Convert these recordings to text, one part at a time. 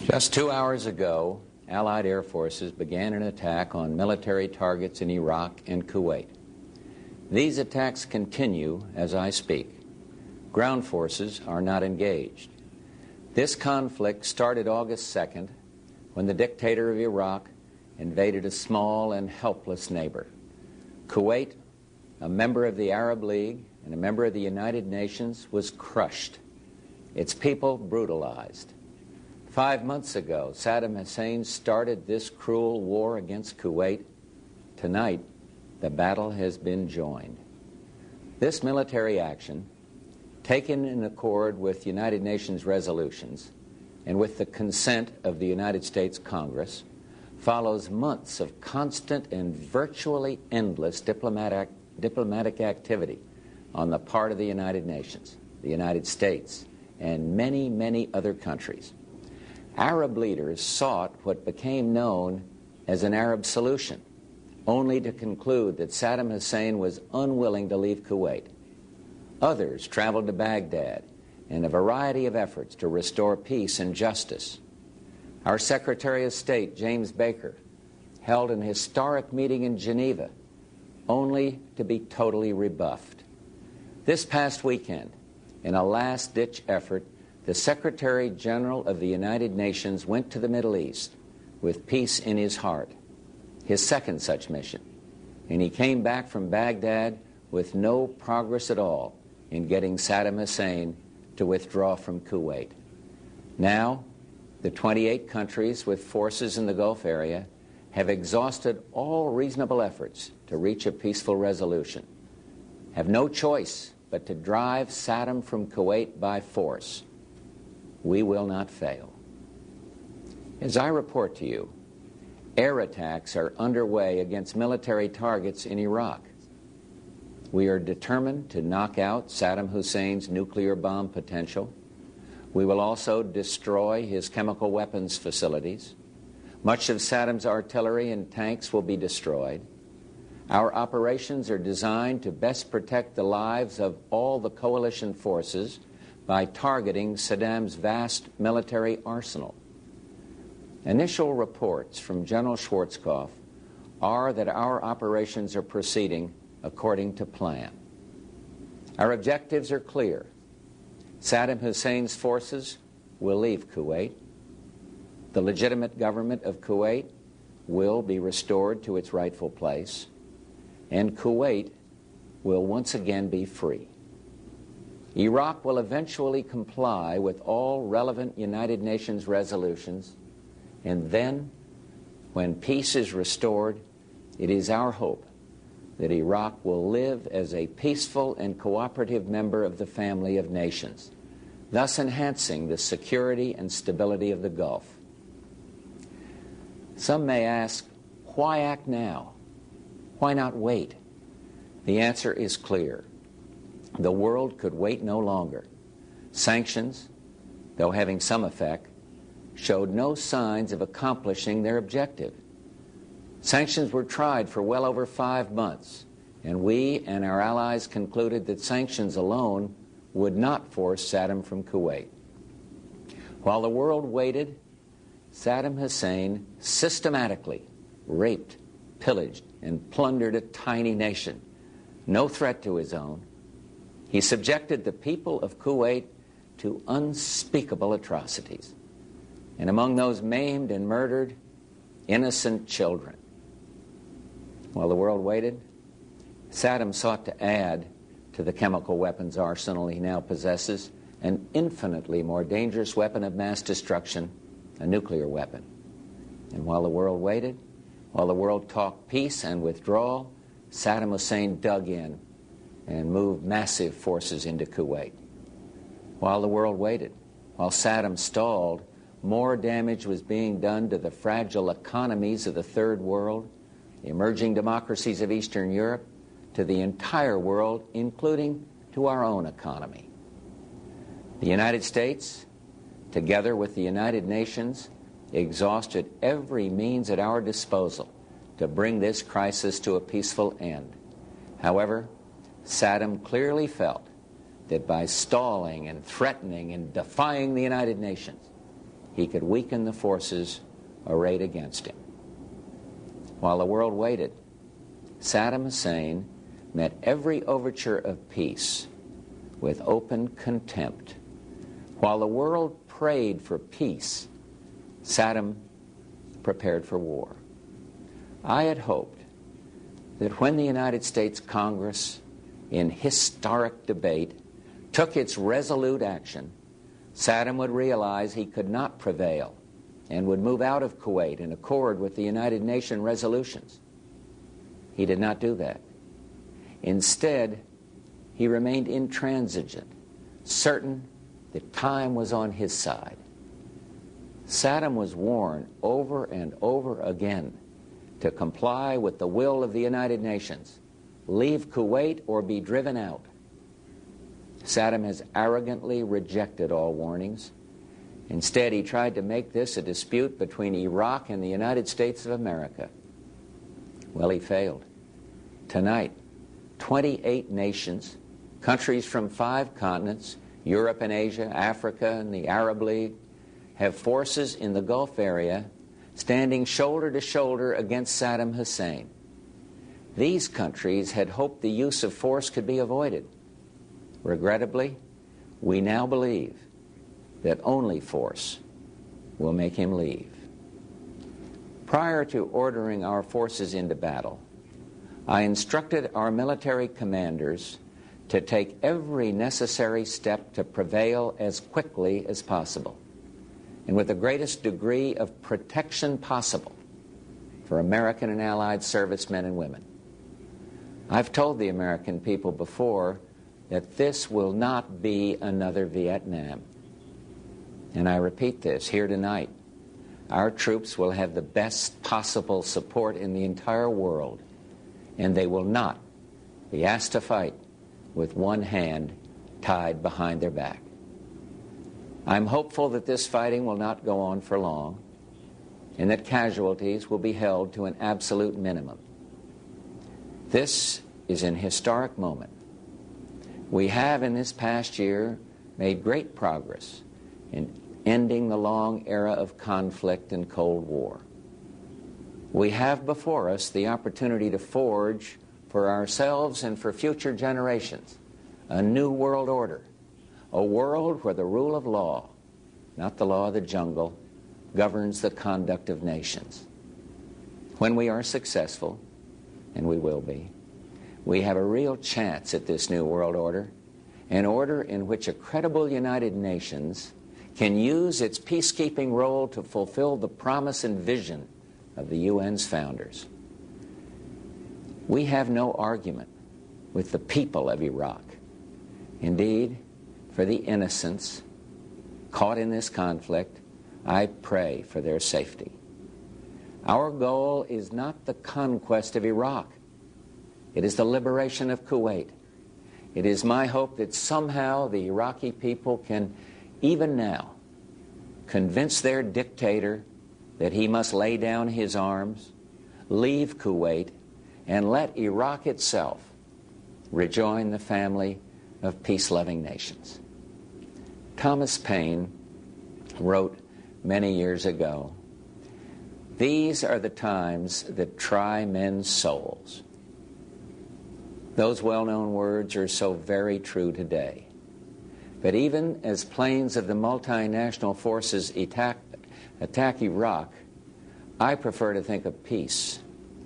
Just 2 hours ago, Allied air forces began an attack on military targets in Iraq and Kuwait. These attacks continue as I speak. Ground forces are not engaged. This conflict started August 2nd when the dictator of Iraq invaded a small and helpless neighbor. Kuwait, a member of the Arab League and a member of the United Nations, was crushed. Its people brutalized. 5 months ago, Saddam Hussein started this cruel war against Kuwait. Tonight, the battle has been joined. This military action, taken in accord with United Nations resolutions and with the consent of the United States Congress, follows months of constant and virtually endless diplomatic activity on the part of the United Nations, the United States, and many, many other countries. Arab leaders sought what became known as an Arab solution, only to conclude that Saddam Hussein was unwilling to leave Kuwait. Others traveled to Baghdad in a variety of efforts to restore peace and justice. Our Secretary of State, James Baker, held an historic meeting in Geneva, only to be totally rebuffed. This past weekend, in a last-ditch effort, the Secretary General of the United Nations went to the Middle East with peace in his heart, his second such mission, and he came back from Baghdad with no progress at all in getting Saddam Hussein to withdraw from Kuwait. Now, the 28 countries with forces in the Gulf area have exhausted all reasonable efforts to reach a peaceful resolution, have no choice but to drive Saddam from Kuwait by force. We will not fail. As I report to you, air attacks are underway against military targets in Iraq. We are determined to knock out Saddam Hussein's nuclear bomb potential. We will also destroy his chemical weapons facilities. Much of Saddam's artillery and tanks will be destroyed. Our operations are designed to best protect the lives of all the coalition forces by targeting Saddam's vast military arsenal. Initial reports from General Schwarzkopf are that our operations are proceeding according to plan. Our objectives are clear. Saddam Hussein's forces will leave Kuwait. The legitimate government of Kuwait will be restored to its rightful place, and Kuwait will once again be free. Iraq will eventually comply with all relevant United Nations resolutions, and then, when peace is restored, it is our hope that Iraq will live as a peaceful and cooperative member of the family of nations, thus enhancing the security and stability of the Gulf. Some may ask, why act now? Why not wait? The answer is clear. The world could wait no longer. Sanctions, though having some effect, showed no signs of accomplishing their objective. Sanctions were tried for well over 5 months, and we and our allies concluded that sanctions alone would not force Saddam from Kuwait. While the world waited, Saddam Hussein systematically raped, pillaged, and plundered a tiny nation, no threat to his own. He subjected the people of Kuwait to unspeakable atrocities, and among those maimed and murdered, innocent children. While the world waited, Saddam sought to add to the chemical weapons arsenal he now possesses an infinitely more dangerous weapon of mass destruction, a nuclear weapon. And while the world waited, while the world talked peace and withdrawal, Saddam Hussein dug in and moved massive forces into Kuwait. While the world waited, while Saddam stalled, more damage was being done to the fragile economies of the Third World, the emerging democracies of Eastern Europe, to the entire world, including to our own economy. The United States, together with the United Nations, exhausted every means at our disposal to bring this crisis to a peaceful end. However, Saddam clearly felt that by stalling and threatening and defying the United Nations, he could weaken the forces arrayed against him. While the world waited, Saddam Hussein met every overture of peace with open contempt. While the world prayed for peace, Saddam prepared for war. I had hoped that when the United States Congress, in historic debate, took its resolute action, Saddam would realize he could not prevail and would move out of Kuwait in accord with the United Nations resolutions. He did not do that. Instead, he remained intransigent, certain that time was on his side. Saddam was warned over and over again to comply with the will of the United Nations, leave Kuwait or be driven out. Saddam has arrogantly rejected all warnings. Instead, he tried to make this a dispute between Iraq and the United States of America. Well, he failed. Tonight, 28 nations, countries from 5 continents, Europe and Asia, Africa and the Arab League, have forces in the Gulf area standing shoulder to shoulder against Saddam Hussein. These countries had hoped the use of force could be avoided. Regrettably, we now believe that only force will make him leave. Prior to ordering our forces into battle, I instructed our military commanders to take every necessary step to prevail as quickly as possible and with the greatest degree of protection possible for American and Allied servicemen and women. I've told the American people before that this will not be another Vietnam. And I repeat this here tonight. Our troops will have the best possible support in the entire world, and they will not be asked to fight with one hand tied behind their back. I'm hopeful that this fighting will not go on for long, and that casualties will be held to an absolute minimum. This is an historic moment. We have in this past year made great progress in ending the long era of conflict and Cold War. We have before us the opportunity to forge for ourselves and for future generations a new world order, a world where the rule of law, not the law of the jungle, governs the conduct of nations. When we are successful, and we will be, we have a real chance at this new world order, an order in which a credible United Nations can use its peacekeeping role to fulfill the promise and vision of the UN's founders. We have no argument with the people of Iraq. Indeed, for the innocents caught in this conflict, I pray for their safety. Our goal is not the conquest of Iraq. It is the liberation of Kuwait. It is my hope that somehow the Iraqi people can, even now, convince their dictator that he must lay down his arms, leave Kuwait, and let Iraq itself rejoin the family of peace-loving nations. Thomas Paine wrote many years ago, "These are the times that try men's souls." Those well-known words are so very true today. But even as planes of the multinational forces attack Iraq, I prefer to think of peace,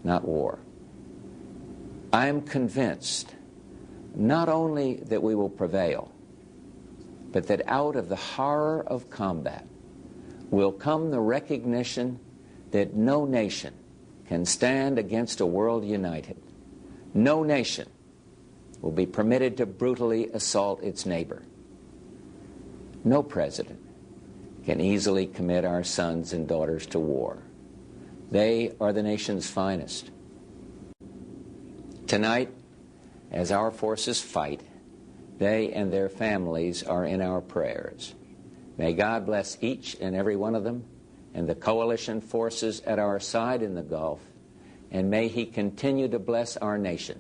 not war. I am convinced not only that we will prevail, but that out of the horror of combat will come the recognition that no nation can stand against a world united. No nation will be permitted to brutally assault its neighbor. No president can easily commit our sons and daughters to war. They are the nation's finest. Tonight, as our forces fight, they and their families are in our prayers. May God bless each and every one of them and the coalition forces at our side in the Gulf, and may He continue to bless our nation,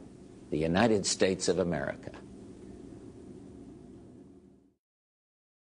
the United States of America.